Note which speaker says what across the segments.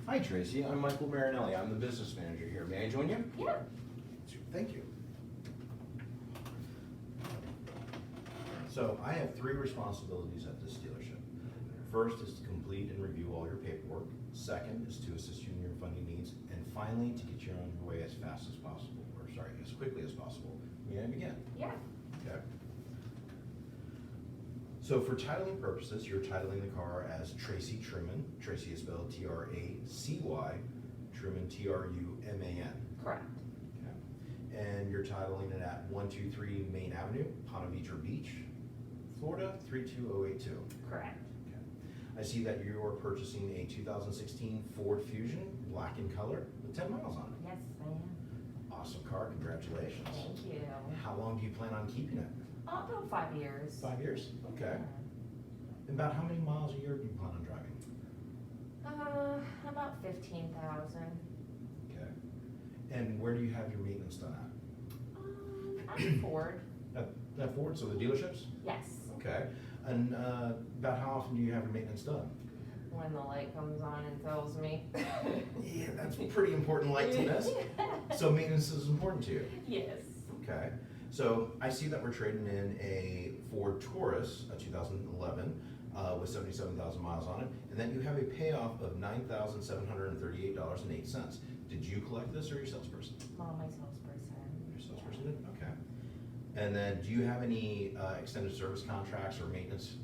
Speaker 1: Hi Tracy, I'm Michael Marinelli. I'm the business manager here. May I join you?
Speaker 2: Yeah.
Speaker 1: Thank you. So I have 3 responsibilities at this dealership. First is to complete and review all your paperwork. Second is to assist you in your funding needs. And finally, to get you on your way as fast as possible, or sorry, as quickly as possible. May I begin?
Speaker 2: Yeah.
Speaker 1: Okay. So for titling purposes, you're titling the car as Tracy Truman. Tracy is spelled T-R-A-C-Y, Truman T-R-U-M-A-N.
Speaker 2: Correct.
Speaker 1: Okay. And you're titling it at 123 Main Avenue, Ponte Vedra Beach, Florida 32082.
Speaker 2: Correct.
Speaker 1: Okay. I see that you are purchasing a 2016 Ford Fusion, black in color, with 10 miles on it.
Speaker 2: Yes, I am.
Speaker 1: Awesome car, congratulations.
Speaker 2: Thank you.
Speaker 1: How long do you plan on keeping it?
Speaker 2: About 5 years.
Speaker 1: 5 years? Okay. And about how many miles a year do you plan on driving?
Speaker 2: About 15,000.
Speaker 1: Okay. And where do you have your maintenance done at?
Speaker 2: I'm Ford.
Speaker 1: At Ford, so the dealerships?
Speaker 2: Yes.
Speaker 1: Okay. And about how often do you have your maintenance done?
Speaker 2: When the light comes on and tells me.
Speaker 1: Yeah, that's a pretty important light to miss. So maintenance is important to you?
Speaker 2: Yes.
Speaker 1: Okay. So I see that we're trading in a Ford Taurus, a 2011, with 77,000 miles on it, and then you have a payoff of $9,738.08. Did you collect this or your salesperson?
Speaker 2: Mom, my salesperson.
Speaker 1: Your salesperson did? Okay. And then do you have any extended service contracts or maintenance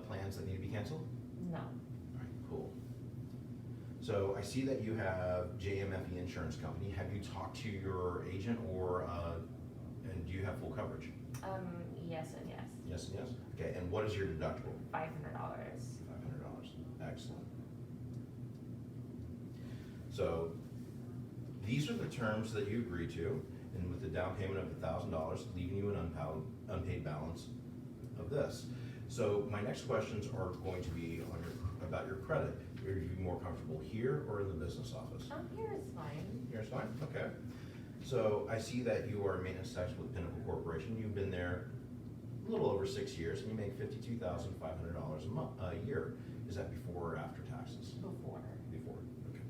Speaker 1: plans that need to be canceled?
Speaker 2: No.
Speaker 1: All right, cool. So I see that you have JMFE Insurance Company. Have you talked to your agent or, and do you have full coverage?
Speaker 2: Yes and yes.
Speaker 1: Yes and yes? Okay, and what is your deductible?
Speaker 2: $500.
Speaker 1: $500, excellent. So these are the terms that you agree to, and with the down payment of $1,000, leaving you an unpaid balance of this. So my next questions are going to be on about your credit. Are you more comfortable here or in the business office?
Speaker 2: Here is fine.
Speaker 1: Here's fine, okay. So I see that you are a maintenance tech with Pinnacle Corporation. You've been there a little over 6 years, and you make $52,500 a year. Is that before or after taxes?
Speaker 2: Before.
Speaker 1: Before, okay.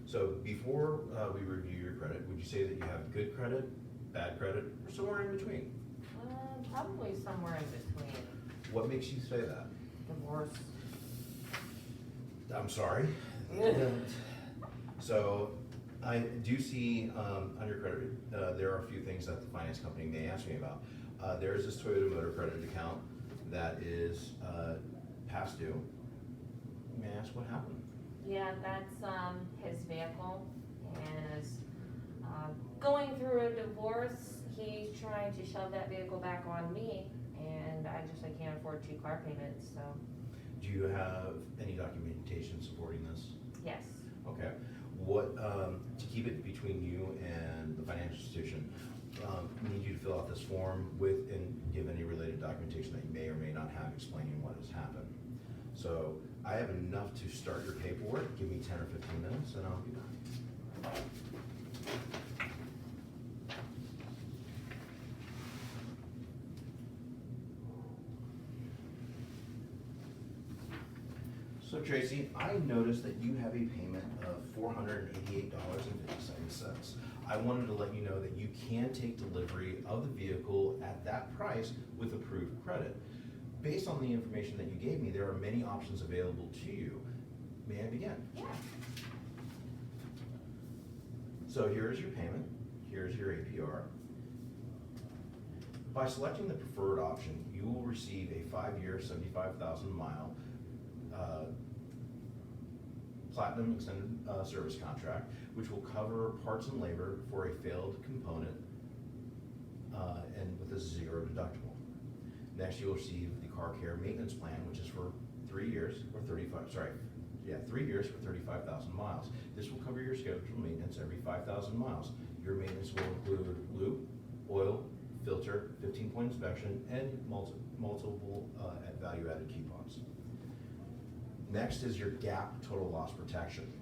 Speaker 1: So before we review your credit, would you say that you have good credit, bad credit, or somewhere in between?
Speaker 2: Probably somewhere in between.
Speaker 1: What makes you say that?
Speaker 2: Divorce.
Speaker 1: I'm sorry. So I do see on your credit, there are a few things that the finance company may ask me about. There is this Toyota Motor Credit account that is past due. May I ask what happened?
Speaker 2: Yeah, that's his vehicle, and is going through a divorce. He's trying to shove that vehicle back on me, and I can't afford 2 car payments, so.
Speaker 1: Do you have any documentation supporting this?
Speaker 2: Yes.
Speaker 1: Okay. What, to keep it between you and the financial institution, we need you to fill out this form with and give any related documentation that you may or may not have explaining what has happened. So I have enough to start your paperwork. Give me 10 or 15 minutes and I'll be done. So Tracy, I noticed that you have a payment of $488.57. I wanted to let you know that you can take delivery of the vehicle at that price with approved credit. Based on the information that you gave me, there are many options available to you. May I begin?
Speaker 2: Yeah.
Speaker 1: So here is your payment. Here's your APR. By selecting the preferred option, you will receive a 5-year, 75,000 mile platinum extended service contract, which will cover parts and labor for a failed component and with a 0 deductible. Next, you'll receive the car care maintenance plan, which is for 3 years or 3 years for 35,000 miles. This will cover your scheduled maintenance every 5,000 miles. Your maintenance will include lube, oil, filter, 15-point inspection, and multiple value-added coupons. Next is your GAP total loss protection.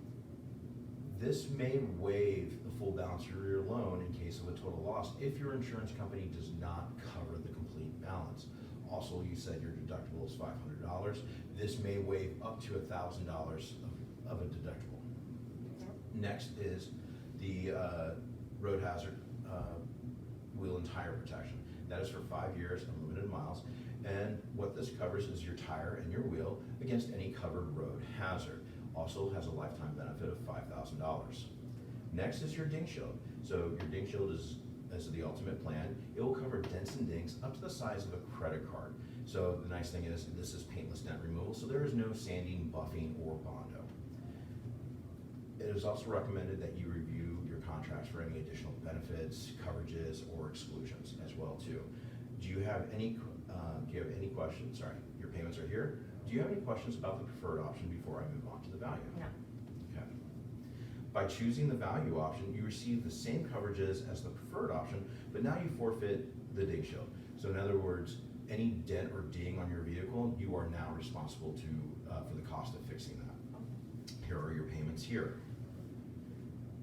Speaker 1: This may waive the full balance of your loan in case of a total loss if your insurance company does not cover the complete balance. Also, you said your deductible is $500. This may waive up to $1,000 of a deductible. Next is the road hazard wheel and tire protection. That is for 5 years, unlimited miles. And what this covers is your tire and your wheel against any covered road hazard. Also has a lifetime benefit of $5,000. Next is your ding shield. So your ding shield is the ultimate plan. It will cover dents and dings up to the size of a credit card. So the nice thing is this is paintless dent removal, so there is no sanding, buffing, or Bondo. It is also recommended that you review your contracts for any additional benefits, coverages, or exclusions as well too. Do you have any questions? Sorry, your payments are here. Do you have any questions about the preferred option before I move on to the value?
Speaker 2: No.
Speaker 1: Okay. By choosing the value option, you receive the same coverages as the preferred option, but now you forfeit the ding shield. So in other words, any dent or ding on your vehicle, you are now responsible for the cost of fixing that. Here are your payments here.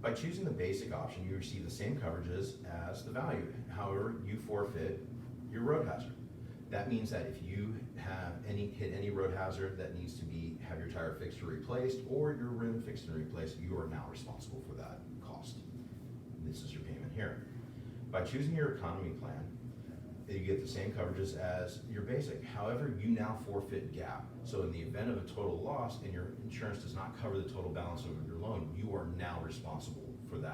Speaker 1: By choosing the basic option, you receive the same coverages as the value. However, you forfeit your road hazard. That means that if you have hit any road hazard that needs to have your tire fixed or replaced, or your rim fixed and replaced, you are now responsible for that cost. This is your payment here. By choosing your economy plan, you get the same coverages as your basic. However, you now forfeit gap. So in the event of a total loss and your insurance does not cover the total balance of your loan, you are now responsible for the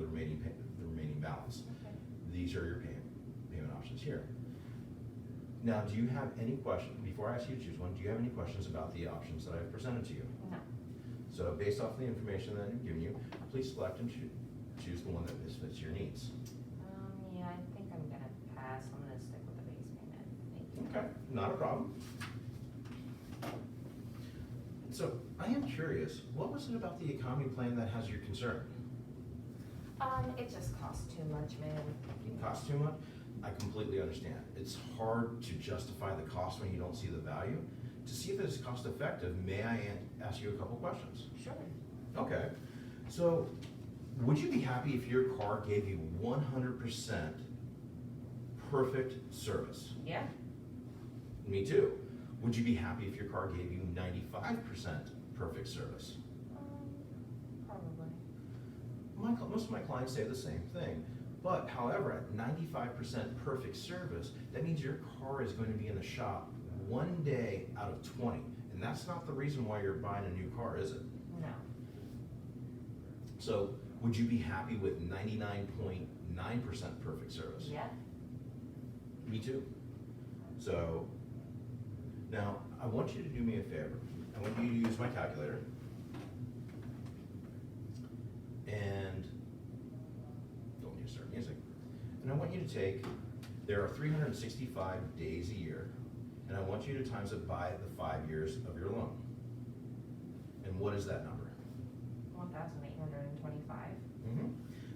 Speaker 1: remaining balance.
Speaker 2: Okay.
Speaker 1: These are your payment options here. Now, do you have any questions, before I ask you to choose one, do you have any questions about the options that I've presented to you?
Speaker 2: No.
Speaker 1: So based off the information that I've given you, please select and choose the one that best fits your needs.
Speaker 2: Yeah, I think I'm gonna pass. I'm gonna stick with the base payment. Thank you.
Speaker 1: Okay, not a problem. So I am curious, what was it about the economy plan that has your concern?
Speaker 2: It just costs too much, man.
Speaker 1: It costs too much? I completely understand. It's hard to justify the cost when you don't see the value. To see if it's cost effective, may I ask you a couple questions?
Speaker 2: Sure.
Speaker 1: Okay, so would you be happy if your car gave you 100% perfect service?
Speaker 2: Yeah.
Speaker 1: Me too. Would you be happy if your car gave you 95% perfect service?
Speaker 2: Probably.
Speaker 1: Most of my clients say the same thing. But however, at 95% perfect service, that means your car is going to be in the shop 1 day out of 20. And that's not the reason why you're buying a new car, is it?
Speaker 2: No.
Speaker 1: So would you be happy with 99.9% perfect service?
Speaker 2: Yeah.
Speaker 1: Me too. So now I want you to do me a favor. I want you to use my calculator. And don't need to start music. And I want you to take, there are 365 days a year, and I want you to times it by the 5 years of your loan. And what is that number?
Speaker 2: 1,825.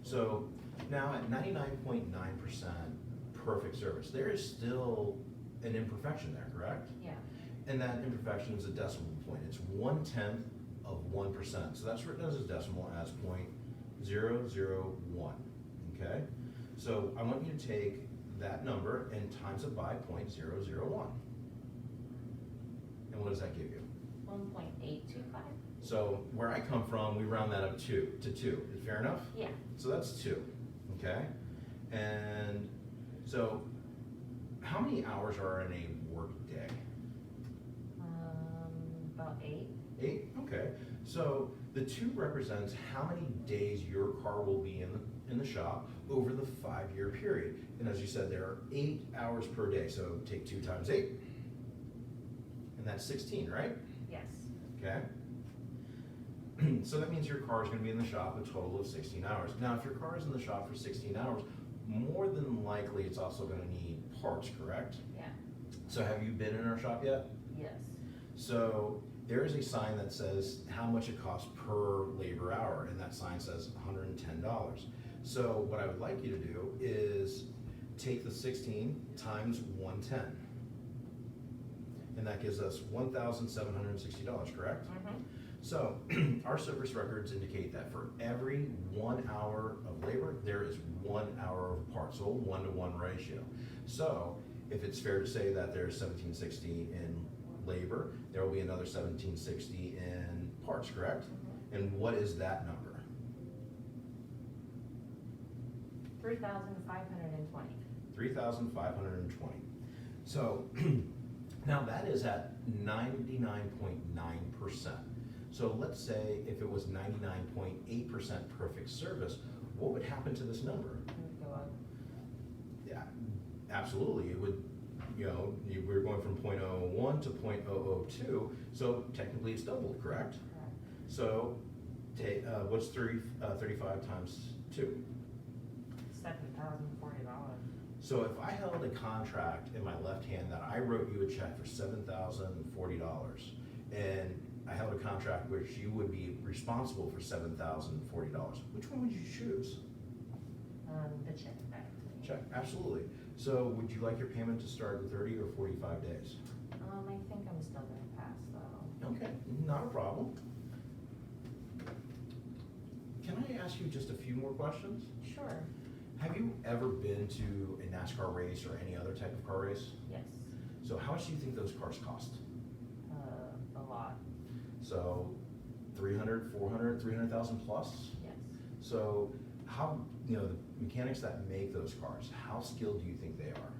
Speaker 1: So now at 99.9% perfect service, there is still an imperfection there, correct?
Speaker 2: Yeah.
Speaker 1: And that imperfection is a decimal point. It's 1/10 of 1%. So that's written as a decimal as 0.001, okay? So I want you to take that number and times it by 0.001. And what does that give you?
Speaker 2: 1.825.
Speaker 1: So where I come from, we round that up to 2. Is fair enough?
Speaker 2: Yeah.
Speaker 1: So that's 2, okay? And so how many hours are in a work day?
Speaker 2: About 8.
Speaker 1: 8, okay. So the 2 represents how many days your car will be in the shop over the 5-year period. And as you said, there are 8 hours per day, so take 2 times 8. And that's 16, right?
Speaker 2: Yes.
Speaker 1: Okay. So that means your car is going to be in the shop a total of 16 hours. Now, if your car is in the shop for 16 hours, more than likely it's also going to need parts, correct?
Speaker 2: Yeah.
Speaker 1: So have you been in our shop yet?
Speaker 2: Yes.
Speaker 1: So there is a sign that says how much it costs per labor hour, and that sign says $110. So what I would like you to do is take the 16 times 110. And that gives us $1,760, correct?
Speaker 2: Mm-hmm.
Speaker 1: So our service records indicate that for every 1 hour of labor, there is 1 hour of parts, so a 1-to-1 ratio. So if it's fair to say that there's $1,760 in labor, there will be another $1,760 in parts, correct? And what is that number?
Speaker 2: 3,520.
Speaker 1: 3,520. So now that is at 99.9%. So let's say if it was 99.8% perfect service, what would happen to this number?
Speaker 2: It would go up.
Speaker 1: Yeah, absolutely. It would, we're going from 0.001 to 0.002, so technically it's doubled, correct?
Speaker 2: Correct.
Speaker 1: So what's 35 times 2?
Speaker 2: $7,040.
Speaker 1: So if I held a contract in my left hand that I wrote you a check for $7,040, and I held a contract which you would be responsible for $7,040, which one would you choose?
Speaker 2: The check back to me.
Speaker 1: Check, absolutely. So would you like your payment to start in 30 or 45 days?
Speaker 2: I think I'm still gonna pass though.
Speaker 1: Okay, not a problem. Can I ask you just a few more questions?
Speaker 2: Sure.
Speaker 1: Have you ever been to a NASCAR race or any other type of car race?
Speaker 2: Yes.
Speaker 1: So how much do you think those cars cost?
Speaker 2: A lot.
Speaker 1: So 300, 400, 300,000 plus?
Speaker 2: Yes.
Speaker 1: So how, the mechanics that make those cars, how skilled do you think they are?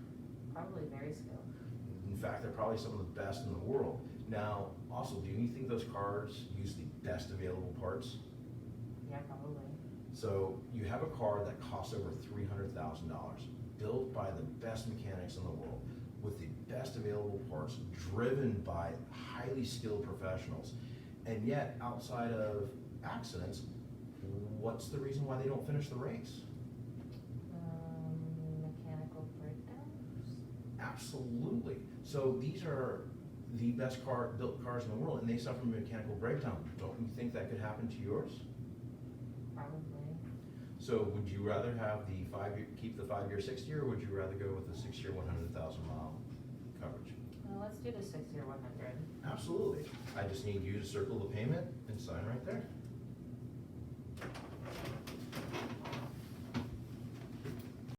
Speaker 2: Probably very skilled.
Speaker 1: In fact, they're probably some of the best in the world. Now, also, do you think those cars use the best available parts?
Speaker 2: Yeah, probably.
Speaker 1: So you have a car that costs over $300,000, built by the best mechanics in the world, with the best available parts, driven by highly skilled professionals. And yet, outside of accidents, what's the reason why they don't finish the race?
Speaker 2: Mechanical breakdowns?
Speaker 1: Absolutely. So these are the best built cars in the world, and they suffer from mechanical breakdown. Don't you think that could happen to yours?
Speaker 2: Probably.
Speaker 1: So would you rather have keep the 5-year, 6-year, or would you rather go with the 6-year, 100,000 mile coverage?
Speaker 2: Well, let's do the 6 year 100.
Speaker 1: Absolutely. I just need you to circle the payment and